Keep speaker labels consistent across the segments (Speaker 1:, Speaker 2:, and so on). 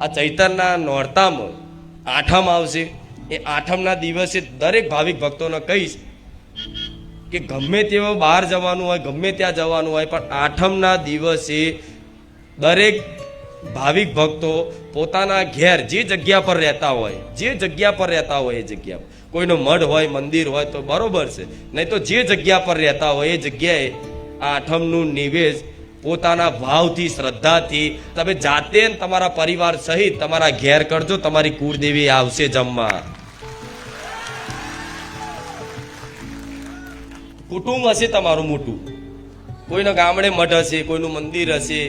Speaker 1: આ ચૈતરના નોરતામાં આઠમ આવશે. એ આઠમના દિવસે દરેક ભાવિક ભક્તોને કહીશ કે ગમે તેવો બહાર જવાનું હોય, ગમે ત્યાં જવાનું હોય, પણ આઠમના દિવસે દરેક ભાવિક ભક્તો પોતાના ઘેર જે જગ્યા પર રહેતા હોય, એ જગ્યા કોઈનો મઢ હોય, મંદિર હોય તો બરોબર છે, નહીં તો જે જગ્યા પર રહેતા હોય એ જગ્યાએ આ આઠમનું નિવેદ પોતાના ભાવથી, શ્રદ્ધાથી તમે જાતે તમારા પરિવાર સહિત તમારા ઘેર કરજો. તમારી કુળદેવી આવશે જમવા. કુટુંબ હશે તમારું મોટું, કોઈના ગામડે મઠ હશે, કોઈનું મંદિર હશે,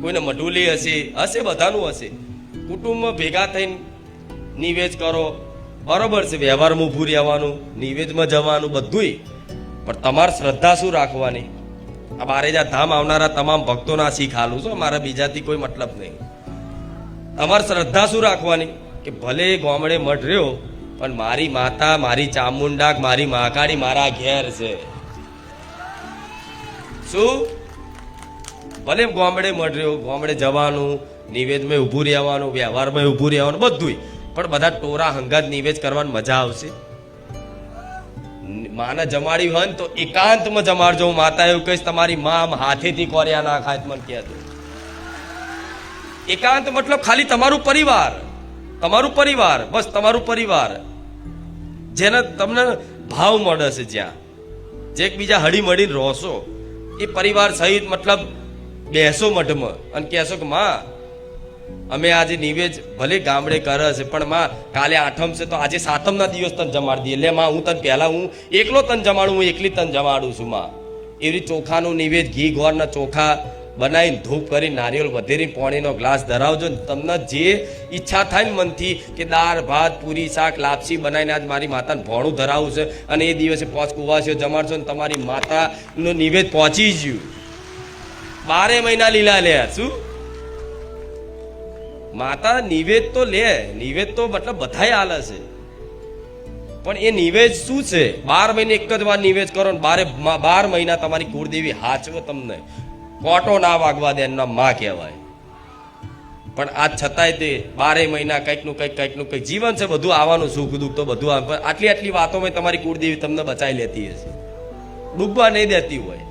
Speaker 1: કોઈને મઢુલી હશે, બધાનું હશે. કુટુંબમાં ભેગા થઈને નિવેદ કરો, બરોબર છે. વ્યવહારમાં ઊભું રહેવાનું, નિવેદમાં જવાનું, બધુંય. પણ તમારે શ્રદ્ધા શું રાખવાની? આ બારેજા ધામ આવનારા તમામ ભક્તોના શીખ હાલું છો, મારા બીજાથી કોઈ મતલબ નહીં. તમારે શ્રદ્ધા શું રાખવાની કે ભલે ગામડે મઠ રહ્યો પણ મારી માતા, મારી ચામુંડા, મારી મહાકાળી મારા ઘેર છે. શું? ભલે ગામડે મઠ રહ્યો, ગામડે જવાનું, નિવેદમાં ઊભું રહેવાનું, વ્યવહારમાં ઊભું રહેવાનું, બધુંય. પણ બધા ટોરા હંગાત નિવેદ કરવાની મજા આવશે. માને જમાડી હોય ને તો એકાંતમાં જમાડજો. માતા એવું કહીશ તમારી માં હાથેથી કોર્યા ના ખાય મને કહેતો. એકાંત મતલબ ખાલી તમારું પરિવાર, બસ તમારું પરિવાર, જેને તમને ભાવ મળે છે, જ્યાં જે એકબીજા હળી મળીને રહશો એ પરિવાર સહિત મતલબ બેસો મઠમાં અને કહેશો કે માં અમે આજે નિવેદ ભલે ગામડે કરે છે પણ માં કાલે આઠમ છે તો આજે સાતમના દિવસ તને જમાડી દઈએ. એટલે માં હું તને પહેલા હું એકલો તને જમાડું, હું એકલી તને જમાડું છું માં. એવી ચોખાનું નિવેદ, ઘી ગોળના ચોખા બનાવીને ધૂપ કરી નારિયેળ વધેરી પાણીનો ગ્લાસ ધરાવજો. તમને જે ઈચ્છા થાય ને મનથી કે દાળ ભાત પૂરી શાક લાપસી બનાવીને આજ મારી માતાને ભોણું ધરાવવું છે અને એ દિવસે 5 કુવાસીઓ જમાડશો ને તમારી માતાનું નિવેદ પહોંચી ગયું. 12 મહિના લીલા લે. શું માતા નિવેદ તો લે, નિવેદ તો મતલબ બધાય હાલે છે, પણ એ નિવેદ શું છે? 12 મહિને એક જ વાર નિવેદ કરો ને 12 મહિના તમારી કુળદેવી હાચવો, તમને કોટો ના વાગવા દે, એમના માં કહેવાય. પણ આજ છતાંય તે 12 મહિના કંઈકનું કંઈક જીવન છે, બધું આવવાનું, સુખ દુઃખ તો બધું આવે. આટલી વાતોમાં તમારી કુળદેવી તમને બચાવી લેતી હશે, ડૂબવા નહીં દેતી હોય.